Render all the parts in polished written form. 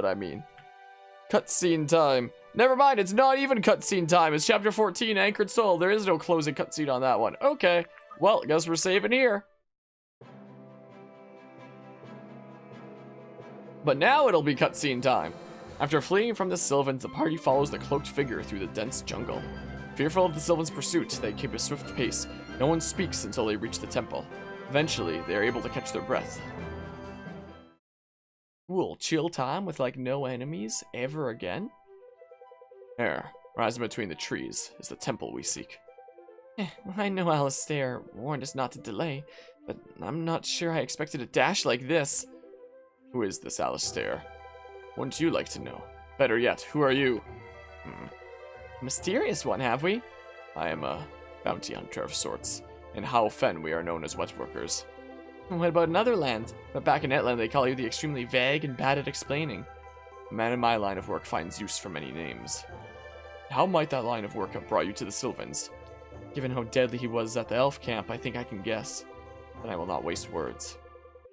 what I mean. Cutscene time. Never mind, it's not even cutscene time. It's chapter 14, Anchored Soul. There is no closing cutscene on that one. Okay, well, I guess we're saving here. But now it'll be cutscene time. After fleeing from the Sylvans, the party follows the cloaked figure through the dense jungle. Fearful of the Sylvans' pursuit, they keep a swift pace. No one speaks until they reach the temple. Eventually, they are able to catch their breath. Cool, chill time with like no enemies ever again? There, rising between the trees, is the temple we seek. I know Alistair warned us not to delay, but I'm not sure I expected a dash like this. Who is this Alistair? Wouldn't you like to know? Better yet, who are you? A mysterious one, have we? I am a bounty hunter of sorts. In How Fen we are known as wet workers. What about in other lands? But back in Etland they call you the extremely vague and bad at explaining. A man in my line of work finds use for many names. How might that line of work have brought you to the Sylvans? Given how deadly he was at the elf camp, I think I can guess. But I will not waste words.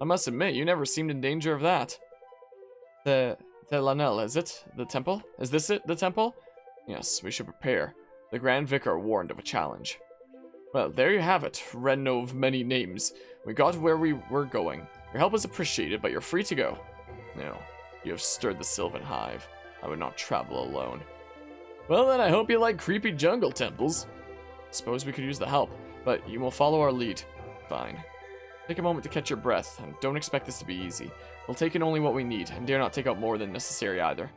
I must admit, you never seemed in danger of that. The Lanel, is it? The temple? Is this it, the temple? Yes, we should prepare. The Grand Vicar warned of a challenge. Well, there you have it, Wren of many names. We got where we were going. Your help is appreciated, but you're free to go. No, you have stirred the Sylvan Hive. I would not travel alone. Well then, I hope you like creepy jungle temples. Suppose we could use the help, but you will follow our lead. Fine. Take a moment to catch your breath, and don't expect this to be easy. We'll take in only what we need, and dare not take out more than necessary either.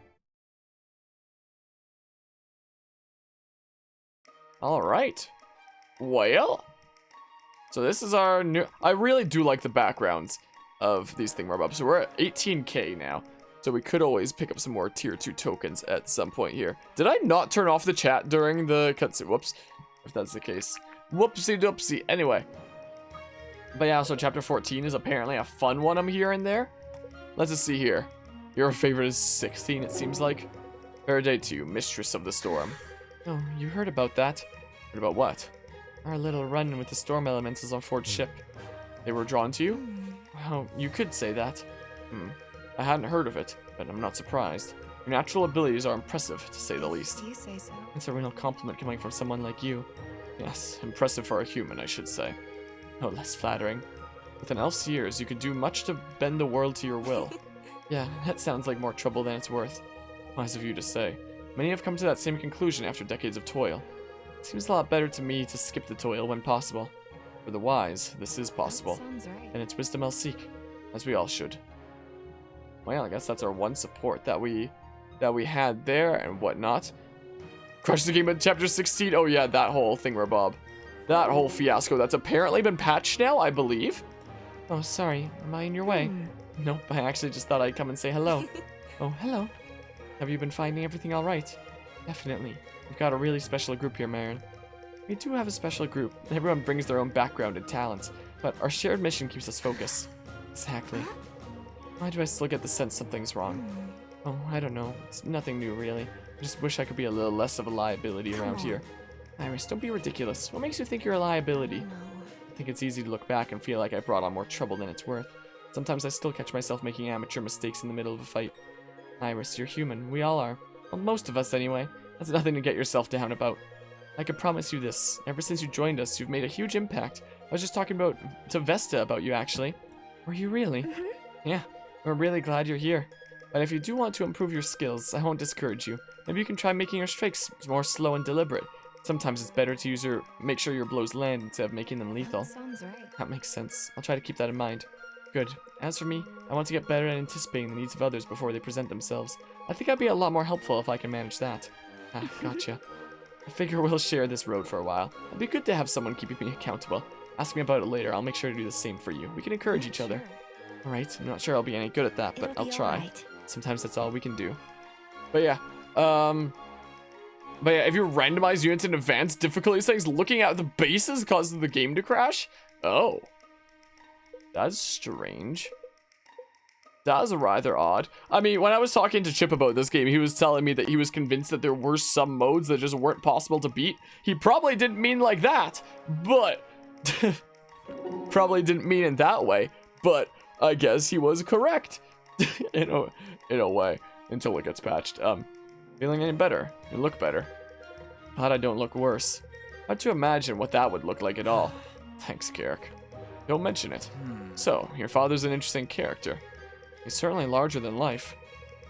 Alright. Well, so this is our new... I really do like the backgrounds of these thingamabobs. So we're at 18k now, so we could always pick up some more tier 2 tokens at some point here. Did I not turn off the chat during the cutscene? Whoops, if that's the case. Whoopsie doopsie. Anyway. But yeah, so chapter 14 is apparently a fun one I'm hearing there. Let's just see here. Your favorite is 16, it seems like. Fair day to you, mistress of the storm. Oh, you heard about that. Heard about what? Our little run with the storm elementals on Ford's ship. They were drawn to you? Well, you could say that. I hadn't heard of it, but I'm not surprised. Your natural abilities are impressive, to say the least. You say so. It's a real compliment coming from someone like you. Yes, impressive for a human, I should say. No less flattering. With an elf's years, you could do much to bend the world to your will. Yeah, that sounds like more trouble than it's worth. Wise of you to say. Many have come to that same conclusion after decades of toil. It seems a lot better to me to skip the toil when possible. For the wise, this is possible. Sounds right. And it's wisdom I'll seek, as we all should. Well, I guess that's our one support that we had there and whatnot. Crush the game at chapter 16. Oh yeah, that whole thingamabob. That whole fiasco that's apparently been patched now, I believe. Oh, sorry. Am I in your way? Nope, I actually just thought I'd come and say hello. Oh, hello. Have you been finding everything all right? Definitely. We've got a really special group here, Marin. We do have a special group. Everyone brings their own background and talents, but our shared mission keeps us focused. Exactly. Why do I still get the sense something's wrong? Oh, I don't know. It's nothing new, really. I just wish I could be a little less of a liability around here. Iris, don't be ridiculous. What makes you think you're a liability? I think it's easy to look back and feel like I brought on more trouble than it's worth. Sometimes I still catch myself making amateur mistakes in the middle of a fight. Iris, you're human. We all are. Well, most of us anyway. That's nothing to get yourself down about. I can promise you this. Ever since you joined us, you've made a huge impact. I was just talking to Vesta about you, actually. Were you really? Yeah, we're really glad you're here. But if you do want to improve your skills, I won't discourage you. Maybe you can try making your strikes more slow and deliberate. Sometimes it's better to make sure your blows land instead of making them lethal. Sounds right. That makes sense. I'll try to keep that in mind. Good. As for me, I want to get better at anticipating the needs of others before they present themselves. I think I'd be a lot more helpful if I can manage that. Ah, gotcha. I figure we'll share this road for a while. It'd be good to have someone keeping me accountable. Ask me about it later. I'll make sure to do the same for you. We can encourage each other. Alright, I'm not sure I'll be any good at that, but I'll try. Right. Sometimes that's all we can do. But yeah, if you randomize units in advanced difficulty settings, looking at the bases causes the game to crash? Oh. That's strange. That's rather odd. I mean, when I was talking to Chip about this game, he was telling me that he was convinced that there were some modes that just weren't possible to beat. He probably didn't mean like that, but... probably didn't mean in that way, but I guess he was correct. in a way. Until it gets patched. Feeling any better? You look better. Glad I don't look worse. Hard to imagine what that would look like at all. Thanks, Carrick. Don't mention it. So, your father's an interesting character. He's certainly larger than life.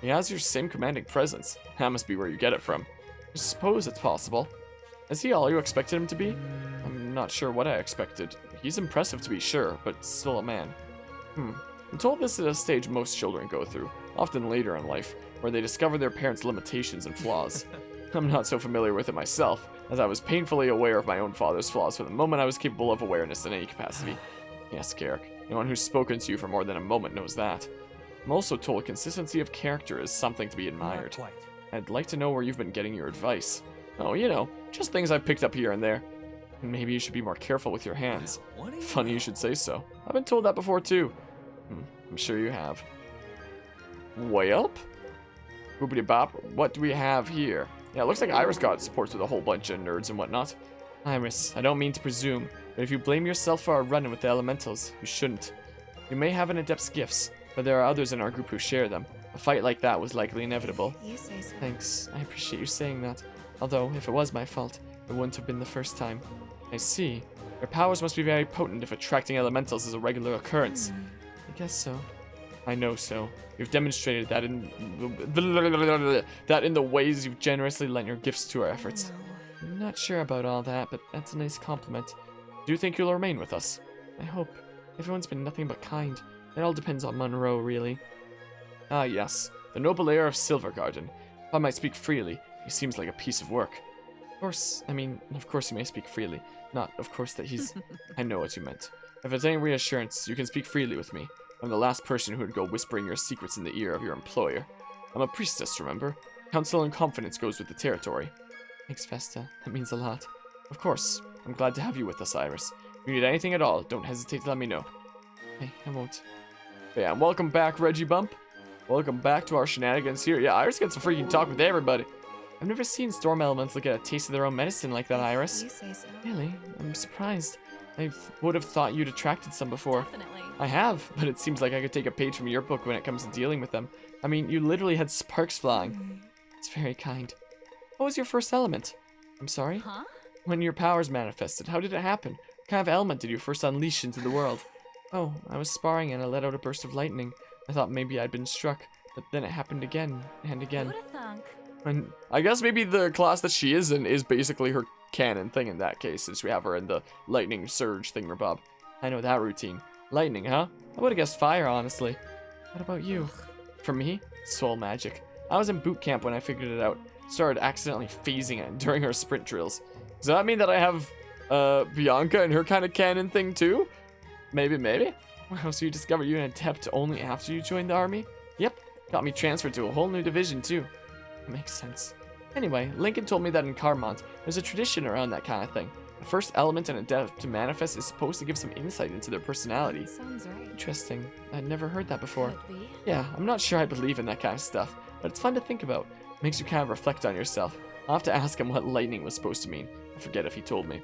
He has your same commanding presence. That must be where you get it from. I suppose it's possible. Is he all you expected him to be? I'm not sure what I expected. He's impressive to be sure, but still a man. I'm told this is a stage most children go through, often later in life, where they discover their parents' limitations and flaws. I'm not so familiar with it myself, as I was painfully aware of my own father's flaws from the moment I was capable of awareness in any capacity. Yes, Carrick, anyone who's spoken to you for more than a moment knows that. I'm also told consistency of character is something to be admired. I'd like to know where you've been getting your advice. Oh, you know, just things I've picked up here and there. Maybe you should be more careful with your hands. Funny you should say so. I've been told that before too. I'm sure you have. Welp? Boopity bop, what do we have here? Yeah, it looks like Iris got supports with a whole bunch of nerds and whatnot. Iris, I don't mean to presume, but if you blame yourself for our run-in with the elementals, you shouldn't. You may have an adept's gifts, but there are others in our group who share them. A fight like that was likely inevitable. You say so. Thanks, I appreciate you saying that. Although, if it was my fault, it wouldn't have been the first time. I see. Your powers must be very potent if attracting elementals is a regular occurrence. I guess so. I know so. You've demonstrated that in the ways you've generously lent your gifts to our efforts. I'm not sure about all that, but that's a nice compliment. Do you think you'll remain with us? I hope. Everyone's been nothing but kind. It all depends on Monroe, really. Ah, yes. The noble heir of Silvergarden. If I might speak freely, he seems like a piece of work. Of course you may speak freely. Not, of course, that he's... I know what you meant. If it's any reassurance, you can speak freely with me. I'm the last person who would go whispering your secrets in the ear of your employer. I'm a priestess, remember? Counsel and confidence goes with the territory. Thanks, Vesta. That means a lot. Of course. I'm glad to have you with us, Iris. If you need anything at all, don't hesitate to let me know. Hey, I won't. But yeah, welcome back, Reggie Bump. Welcome back to our shenanigans here. Yeah, Iris gets to freaking talk with everybody. I've never seen storm elementals get a taste of their own medicine like that, Iris. You say so. Really? I'm surprised. I would have thought you'd attracted some before. Definitely. I have, but it seems like I could take a page from your book when it comes to dealing with them. I mean, you literally had sparks flying. It's very kind. What was your first element? I'm sorry? Huh? When your powers manifested, how did it happen? What kind of element did you first unleash into the world? Oh, I was sparring and I let out a burst of lightning. I thought maybe I'd been struck, but then it happened again and again. Who would've thunk? And I guess maybe the class that she is in is basically her canon thing in that case, since we have her in the lightning surge thingamabob. I know that routine. Lightning, huh? I would have guessed fire, honestly. What about you? For me, soul magic. I was in boot camp when I figured it out. Started accidentally phasing it during her sprint drills. Does that mean that I have Bianca and her kind of canon thing too? Maybe. Wow, so you discovered you're an adept only after you joined the army? Yep, got me transferred to a whole new division too. That makes sense. Anyway, Lincoln told me that in Carmont, there's a tradition around that kind of thing. The first element an adept to manifest is supposed to give some insight into their personality. Sounds right. Interesting. I'd never heard that before. Could be. Yeah, I'm not sure I believe in that kind of stuff, but it's fun to think about. Makes you kind of reflect on yourself. I'll have to ask him what lightning was supposed to mean. I forget if he told me.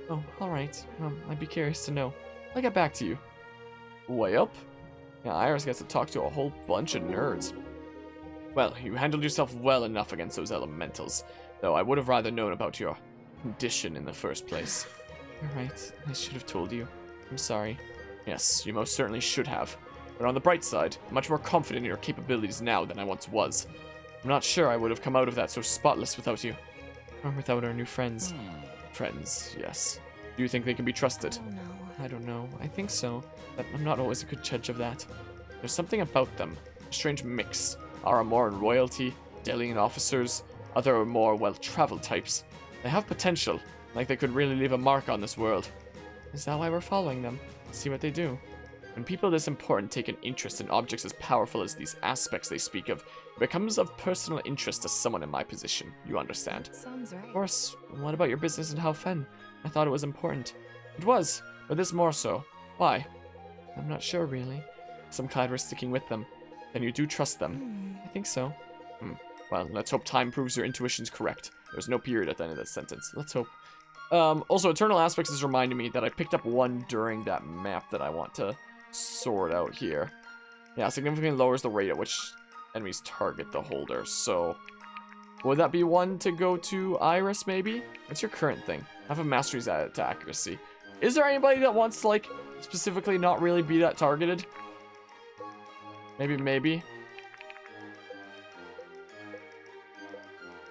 Oh, alright. Well, I'd be curious to know. I'll get back to you. Way up? Yeah, Iris gets to talk to a whole bunch of nerds. Well, you handled yourself well enough against those elementals, though I would have rather known about your condition in the first place. You're right. I should have told you. I'm sorry. Yes, you most certainly should have. But on the bright side, I'm much more confident in your capabilities now than I once was. I'm not sure I would have come out of that so spotless without you. Or without our new friends. Friends, yes. Do you think they can be trusted? Oh no. I don't know. I think so, but I'm not always a good judge of that. There's something about them. A strange mix. Aramoran royalty, Delian officers, other more well-traveled types. They have potential, like they could really leave a mark on this world. Is that why we're following them? See what they do. When people this important take an interest in objects as powerful as these aspects they speak of, it becomes of personal interest to someone in my position, you understand. Sounds right. Of course, what about your business in Haofen? I thought it was important. It was, but this more so. Why? I'm not sure, really. I'm glad we're sticking with them. Then you do trust them. I think so. Well, let's hope time proves your intuition's correct. There's no period at the end of that sentence. Let's hope. Also, Eternal Aspects is reminding me that I picked up one during that map that I want to sort out here. Yeah, significantly lowers the rate at which enemies target the holder. So, would that be one to go to Iris, maybe? What's your current thing? I have a mastery's to accuracy. Is there anybody that wants to, like, specifically not really be that targeted? Maybe.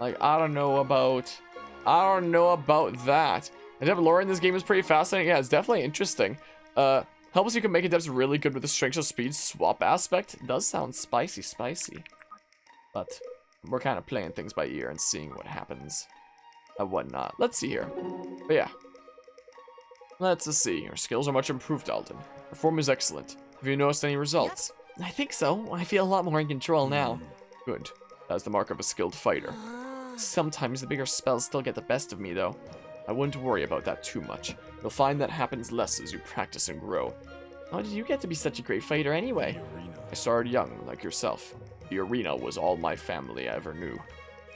Like, I don't know about that. The depth lore in this game is pretty fascinating. Yeah, it's definitely interesting. Helps you can make it depths really good with the strength of speed swap aspect. It does sound spicy. But we're kind of playing things by ear and seeing what happens and whatnot. Let's see here. But yeah. Let's see. Your skills are much improved, Alden. Your form is excellent. Have you noticed any results? Yep. I think so. I feel a lot more in control now. Good. That's the mark of a skilled fighter. Sometimes the bigger spells still get the best of me, though. I wouldn't worry about that too much. You'll find that happens less as you practice and grow. How did you get to be such a great fighter anyway? I started young, like yourself. The arena was all my family ever knew.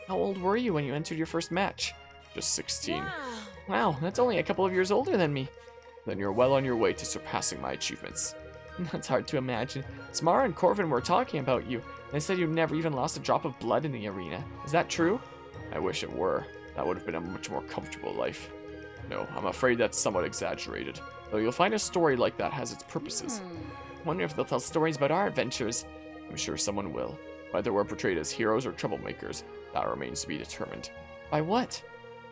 How old were you when you entered your first match? Just 16. Wow, that's only a couple of years older than me. Then you're well on your way to surpassing my achievements. That's hard to imagine. Samara and Corvin were talking about you, and they said you never even lost a drop of blood in the arena. Is that true? I wish it were. That would have been a much more comfortable life. No, I'm afraid that's somewhat exaggerated. Though you'll find a story like that has its purposes. Wonder if they'll tell stories about our adventures. I'm sure someone will. Whether we're portrayed as heroes or troublemakers, that remains to be determined. By what?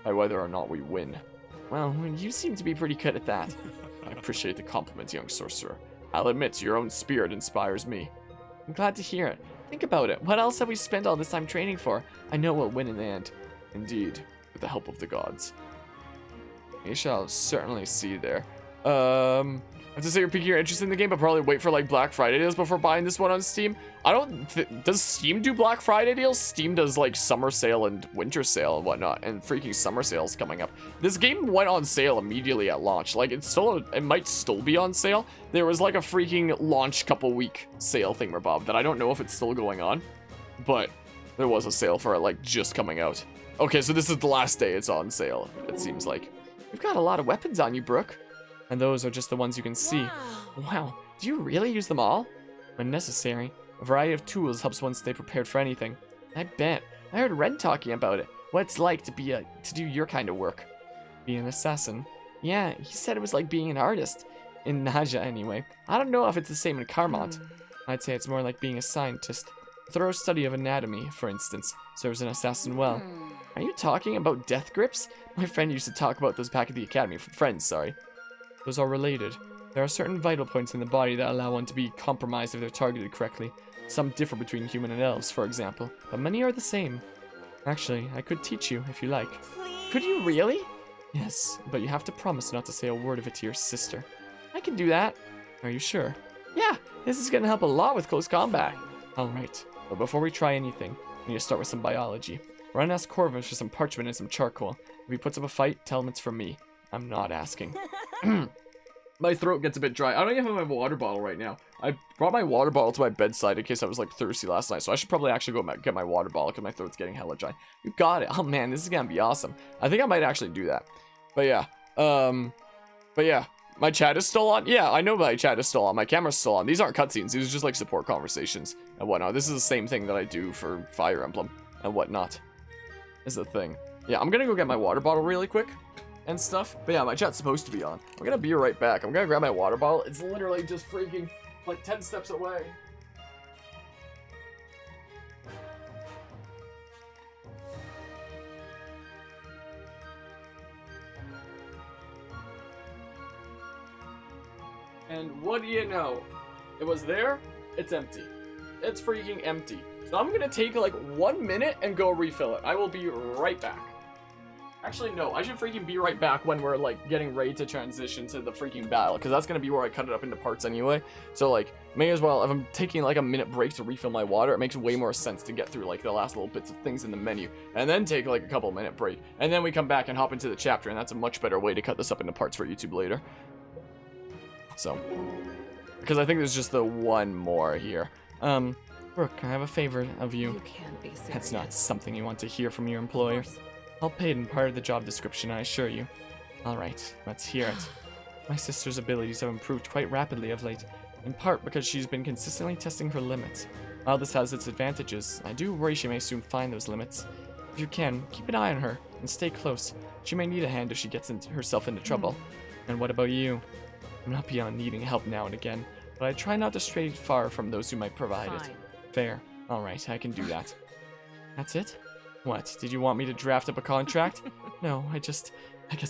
By whether or not we win. Well, you seem to be pretty good at that. I appreciate the compliment, young sorcerer. I'll admit, your own spirit inspires me. I'm glad to hear it. Think about it. What else have we spent all this time training for? I know we'll win in the end. Indeed, with the help of the gods. We shall certainly see there. I have to say you're piquing your interest in the game, but probably wait for like Black Friday deals before buying this one on Steam. Does Steam do Black Friday deals? Steam does like summer sale and winter sale and whatnot, and freaking summer sales coming up. This game went on sale immediately at launch. Like it might still be on sale. There was like a freaking launch couple week sale thingamabob that I don't know if it's still going on, but there was a sale for it like just coming out. Okay, so this is the last day it's on sale, it seems like. You've got a lot of weapons on you, Brooke. And those are just the ones you can see. Wow, do you really use them all? When necessary. A variety of tools helps one stay prepared for anything. I bet. I heard Ren talking about it. What it's like to do your kind of work. Be an assassin. Yeah, he said it was like being an artist. In Naja, anyway. I don't know if it's the same in Carmont. I'd say it's more like being a scientist. A thorough study of anatomy, for instance, serves an assassin well. Are you talking about death grips? My friend used to talk about those back at the academy. Friends, sorry. Those are related. There are certain vital points in the body that allow one to be compromised if they're targeted correctly. Some differ between human and elves, for example, but many are the same. Actually, I could teach you if you like. Please? Could you really? Yes, but you have to promise not to say a word of it to your sister. I can do that. Are you sure? Yeah, this is going to help a lot with close combat. Alright, but before we try anything, we need to start with some biology. Run and ask Corvin for some parchment and some charcoal. If he puts up a fight, tell him it's from me. I'm not asking. My throat gets a bit dry. I don't even have my water bottle right now. I brought my water bottle to my bedside in case I was like thirsty last night. So I should probably actually go get my water bottle because my throat's getting hella dry. You got it. Oh man, this is gonna be awesome. I think I might actually do that. But yeah. My chat is still on. Yeah, I know my chat is still on. My camera's still on. These aren't cutscenes. These are just like support conversations and whatnot. This is the same thing that I do for Fire Emblem and whatnot. Is the thing. Yeah, I'm gonna go get my water bottle really quick and stuff. But yeah, my chat's supposed to be on. I'm gonna be right back. I'm gonna grab my water bottle. It's literally just freaking like 10 steps away. And what do you know? It was there, it's empty. It's freaking empty. So I'm gonna take like 1 minute and go refill it. I will be right back. Actually, no, I should freaking be right back when we're like getting ready to transition to the freaking battle, because that's gonna be where I cut it up into parts anyway. So like, may as well, if I'm taking like a minute break to refill my water, it makes way more sense to get through like the last little bits of things in the menu, and then take like a couple minute break, and then we come back and hop into the chapter, and that's a much better way to cut this up into parts for YouTube later. So, because I think there's just the one more here. Brooke, I have a favor of you. You can't be serious. That's not something you want to hear from your employer. I'll pay it in part of the job description, I assure you. Alright, let's hear it. My sister's abilities have improved quite rapidly of late, in part because she's been consistently testing her limits. While this has its advantages, I do worry she may soon find those limits. If you can, keep an eye on her and stay close. She may need a hand if she gets herself into trouble. And what about you? I'm not beyond needing help now and again, but I try not to stray far from those who might provide it. Fair. Alright, I can do that. That's it? What, did you want me to draft up a contract? No, I guess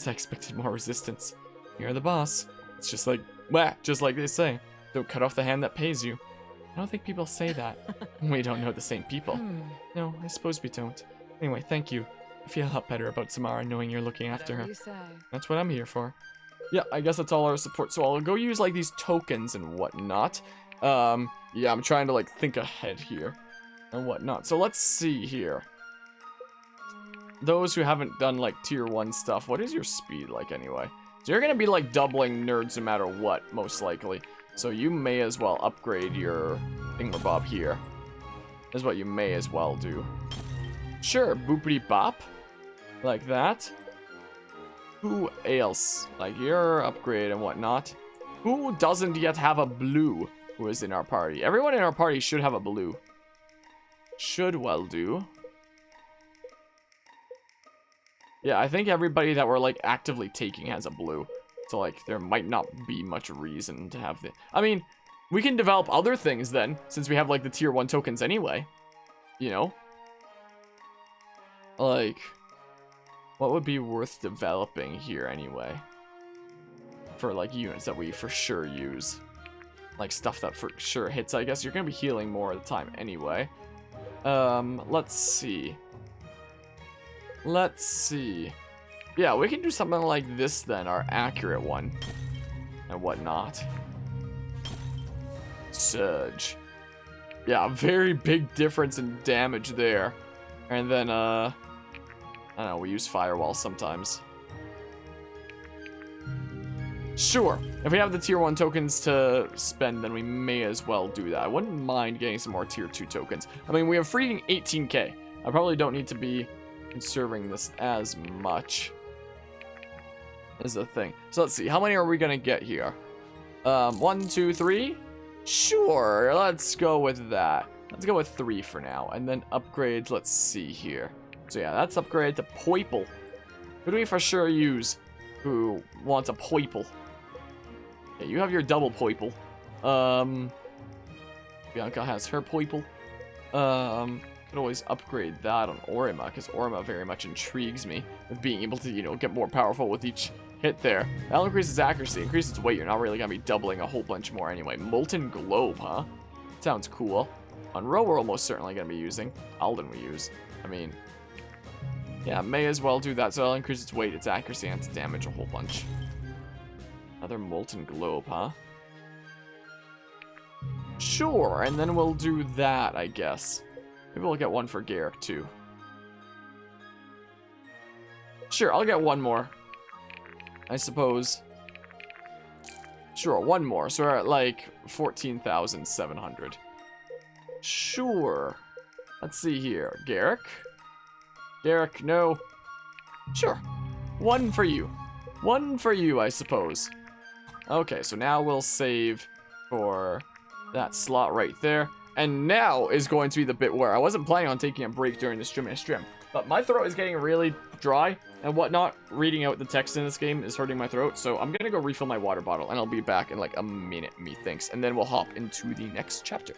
I expected more resistance. You're the boss. It's just like, just like they say. Don't cut off the hand that pays you. I don't think people say that. We don't know the same people. No, I suppose we don't. Anyway, thank you. I feel a lot better about Samara knowing you're looking after her. That's what I'm here for. Yeah, I guess that's all our support. So I'll go use like these tokens and whatnot. Yeah, I'm trying to like think ahead here and whatnot. So let's see here. Those who haven't done like tier 1 stuff, what is your speed like anyway? So you're gonna be like doubling nerds no matter what, most likely. So you may as well upgrade your thingamabob here. Is what you may as well do. Sure, boopity bop. Like that. Who else? Like your upgrade and whatnot. Who doesn't yet have a blue who is in our party? Everyone in our party should have a blue. Should well do. Yeah, I think everybody that we're like actively taking has a blue. So like there might not be much reason to have the... I mean, we can develop other things then, since we have like the tier 1 tokens anyway. You know? Like, what would be worth developing here anyway? For like units that we for sure use. Like stuff that for sure hits, I guess. You're gonna be healing more of the time anyway. Let's see. Let's see. Yeah, we can do something like this then, our accurate one. And whatnot. Surge. Yeah, very big difference in damage there. And then, I don't know, we use Firewall sometimes. Sure, if we have the tier 1 tokens to spend, then we may as well do that. I wouldn't mind getting some more tier 2 tokens. I mean, we have freaking 18k. I probably don't need to be conserving this as much. Is the thing. So let's see, how many are we gonna get here? 1, 2, 3? Sure, let's go with that. Let's go with 3 for now, and then upgrades, let's see here. So yeah, that's upgrade to Poiple. Who do we for sure use who wants a Poiple? Yeah, you have your double Poiple. Bianca has her Poiple. Could always upgrade that on Orima, because Orima very much intrigues me with being able to, you know, get more powerful with each hit there. That'll increase its accuracy, increase its weight. You're not really gonna be doubling a whole bunch more anyway. Molten Globe, huh? Sounds cool. Monroe we're almost certainly gonna be using. Alden we use. I mean, yeah, may as well do that. So I'll increase its weight, its accuracy, and its damage a whole bunch. Another Molten Globe, huh? Sure, and then we'll do that, I guess. Maybe we'll get one for Garrick, too. Sure, I'll get one more. I suppose. Sure, one more. So we're at, like, 14,700. Sure. Let's see here. Garrick? Garrick, no. Sure. One for you. One for you, I suppose. Okay, so now we'll save for that slot right there. And now is going to be the bit where I wasn't planning on taking a break during the stream, but my throat is getting really dry and whatnot. Reading out the text in this game is hurting my throat, so I'm gonna go refill my water bottle, and I'll be back in like a minute, methinks, and then we'll hop into the next chapter.